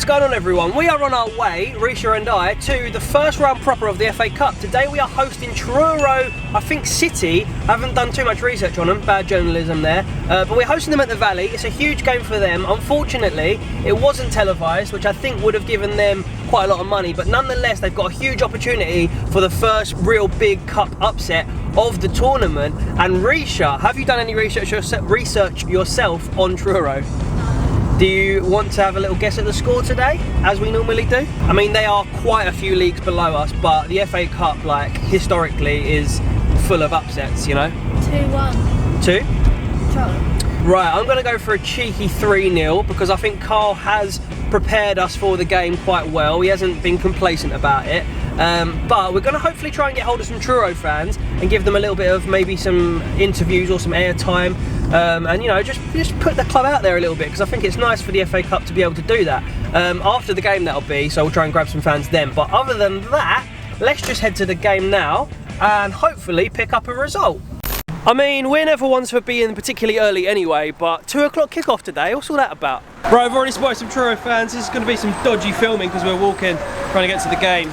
going on, everyone? We are on our way, Risha and I, to the first round proper of the FA Cup. Today we are hosting Truro, I think, City. I haven't done too much research on them, bad journalism there. But we're hosting them at the Valley. It's a huge game for them. Unfortunately, it wasn't televised, which I think would have given them quite a lot of money. But nonetheless, they've got a huge opportunity for the first real big cup upset of the tournament. And Risha, have you done any research yourself on Truro? Do you want to have a little guess at the score today, as we normally do? I mean, they are quite a few leagues below us, but the FA Cup, like, historically is full of upsets, you know? 2-1. 2? Charlton. Right, I'm going to go for a cheeky 3-0 because I think Carl has prepared us for the game quite well. He hasn't been complacent about it. But we're going to hopefully try and get hold of some Truro fans and give them a little bit of maybe some interviews or some airtime. And, you know, just put the club out there a little bit, because I think it's nice for the FA Cup to be able to do that. After the game that'll be, so we'll try and grab some fans then. But other than that, let's just head to the game now and hopefully pick up a result. I mean, we're never ones for being particularly early anyway, but 2 o'clock kickoff today, what's all that about? Right, I've already spotted some Truro fans. This is going to be some dodgy filming because we're walking, trying to get to the game.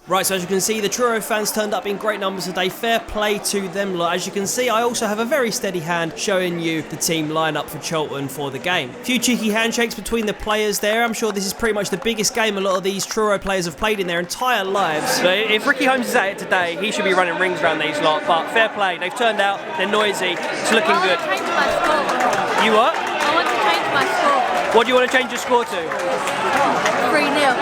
Right, so as you can see, the Truro fans turned up in great numbers today. Fair play to them lot. As you can see, I also have a very steady hand showing you the team lineup for Charlton for the game. A few cheeky handshakes between the players there. I'm sure this is pretty much the biggest game a lot of these Truro players have played in their entire lives. So if Ricky Holmes is at it today, he should be running rings around these lot. But fair play, they've turned out, they're noisy, it's looking good. I want to change my score. You what? I want to change my score. What do you want to change your score to? 3-0.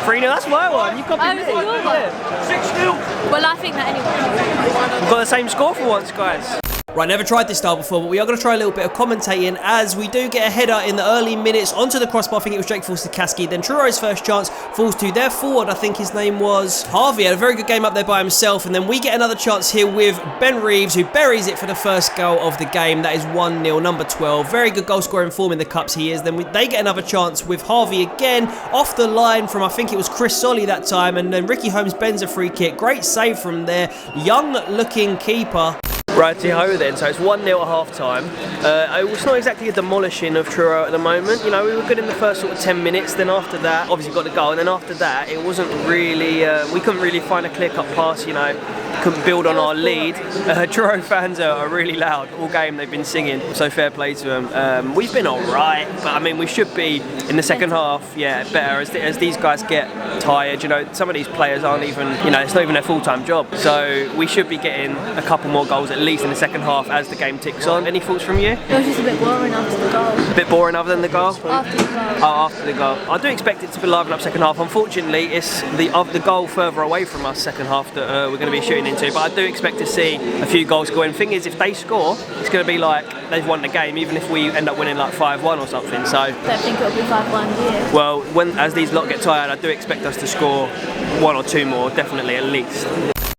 3-0, that's my one. You've got Oh, is it your one? 6-0. Well, I think that anyway. We've got the same score for once, guys. Right, never tried this style before, but we are going to try a little bit of commentating as we do get a header in the early minutes onto the crossbar. I think it was Jake Forster-Caskey. Then Truro's first chance falls to their forward. I think his name was Harvey. Had a very good game up there by himself. And then we get another chance here with Ben Reeves, who buries it for the first goal of the game. That is 1-0, number 12. Very good goal scoring form in the Cups he is. Then they get another chance with Harvey again off the line from, I think it was Chris Solly that time. And then Ricky Holmes bends a free kick. Great save from there. Young looking keeper. Righty-ho then, so it's 1-0 at half-time. It was not exactly a demolishing of Truro at the moment. You know, we were good in the first sort of 10 minutes, then after that, obviously got the goal, and then after that, it wasn't really, we couldn't really find a clear-cut pass, you know, couldn't build on our lead. Truro fans are really loud. All game they've been singing, so fair play to them. We've been alright, but I mean, we should be, in the second half, yeah, better, as these guys get tired. You know, some of these players aren't even, you know, it's not even their full-time job. So we should be getting a couple more goals at least in the second half as the game ticks on. Any thoughts from you? It was just a bit boring after the goal. A bit boring other than the goal? After the goal. Oh, after the goal. I do expect it to be liven up second half. Unfortunately, it's the goal further away from us second half that we're going to be shooting into. But I do expect to see a few goals scoring. Thing is, if they score, it's going to be like they've won the game, even if we end up winning like 5-1 or something. So I don't think it'll be 5-1, do you? Well, as these lot get tired, I do expect us to score 1 or 2 more, definitely at least.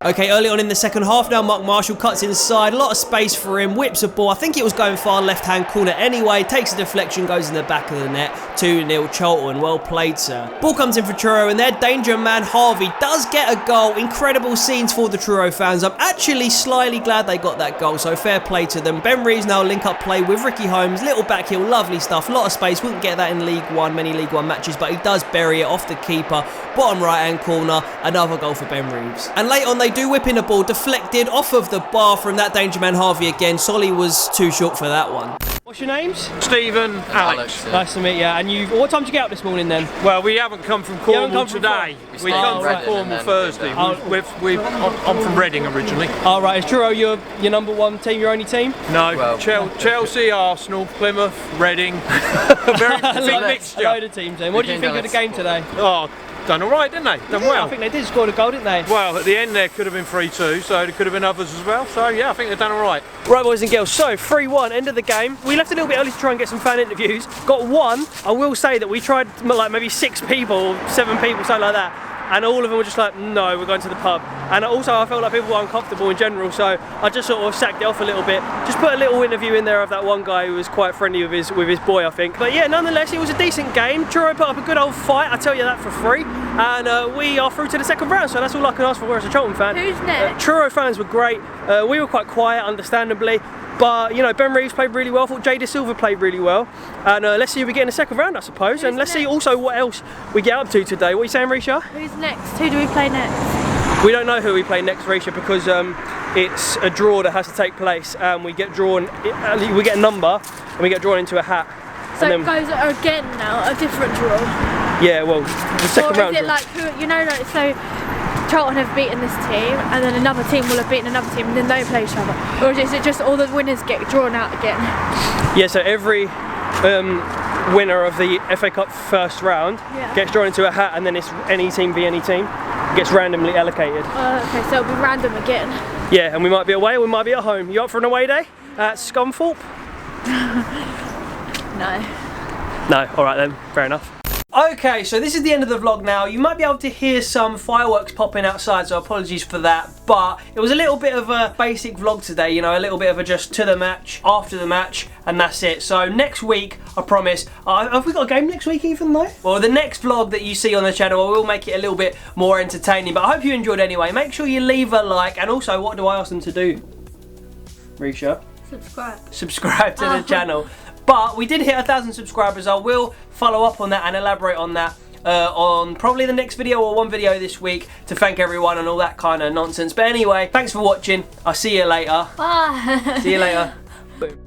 Okay, early on in the second half now, Mark Marshall cuts inside, a lot of space for him, whips a ball. I think it was going far left-hand corner anyway, takes a deflection, goes in the back of the net. 2-0 Charlton, well played, sir. Ball comes in for Truro, and their danger man Harvey does get a goal. Incredible scenes for the Truro fans. I'm actually slightly glad they got that goal, so fair play to them. Ben Reeves now link-up play with Ricky Holmes, little back heel, lovely stuff, a lot of space. Wouldn't get that in League One, many League One matches, but he does bury it off the keeper. Bottom right-hand corner, another goal for Ben Reeves. And late on, they do whip in a ball, deflected off of the bar from that danger man Harvey again. Solly was too short for that one. What's your names? Stephen, Alex. Nice to meet you. And what time did you get up this morning then? Well, we haven't come from Cornwall today. We come from Cornwall Thursday. I'm from Reading originally. All right, is Truro your number one team, your only team? No, well, Chelsea, Arsenal, Plymouth, Reading. A very big mixture. A load of teams then. What did you think of the game today? Oh, done all right, didn't they? Done well. I think they did score a goal, didn't they? Well, at the end there could have been 3-2, so there could have been others as well. So yeah, I think they've done all right. Right, boys and girls, so 3-1, end of the game. We left a little bit early to try and get some fan interviews. Got one. I will say that we tried like maybe 6 people, 7 people, something like that. And all of them were just like, no, we're going to the pub. and also I felt like people were uncomfortable in general, so I just sort of sacked it off a little bit. Just put a little interview in there of that one guy who was quite friendly with his boy, I think. But yeah, nonetheless, it was a decent game. Truro put up a good old fight, I tell you that for free, and we are through to the second round, so that's all I can ask for as a Charlton fan. Who's next? Truro fans were great. We were quite quiet, understandably. But, you know, Ben Reeves played really well. I thought Jay De Silva played really well. And let's see who we get in the second round, I suppose. And let's see also what else we get up to today. What are you saying, Risha? Who's next? Who do we play next? We don't know who we play next, Risha, because it's a draw that has to take place. And we get drawn, we get a number, and we get drawn into a hat. So it goes again now, a different draw? Yeah, well, the second round. Or is it like, you know, like, so Charlton have beaten this team, and then another team will have beaten another team, and then they play each other? Or is it just all the winners get drawn out again? Yeah, so every winner of the FA Cup first round gets drawn into a hat, and then it's any team v any team. It gets randomly allocated. Okay, so it'll be random again. Yeah, and we might be away, or we might be at home. You up for an away day at Scunthorpe? No. No, alright then, fair enough. Okay, so this is the end of the vlog now. You might be able to hear some fireworks popping outside, so apologies for that. But it was a little bit of a basic vlog today, you know, a little bit of a just to the match, after the match, and that's it. So next week, I promise, have we got a game next week even though? Well, the next vlog that you see on the channel, I will make it a little bit more entertaining, but I hope you enjoyed anyway. Make sure you leave a like, and also, what do I ask them to do? Risha? Subscribe to the channel. But we did hit 1,000 subscribers. I will follow up on that and elaborate on that on probably the next video or one video this week to thank everyone and all that kind of nonsense. But anyway, thanks for watching. I'll see you later. Bye. See you later. Boom.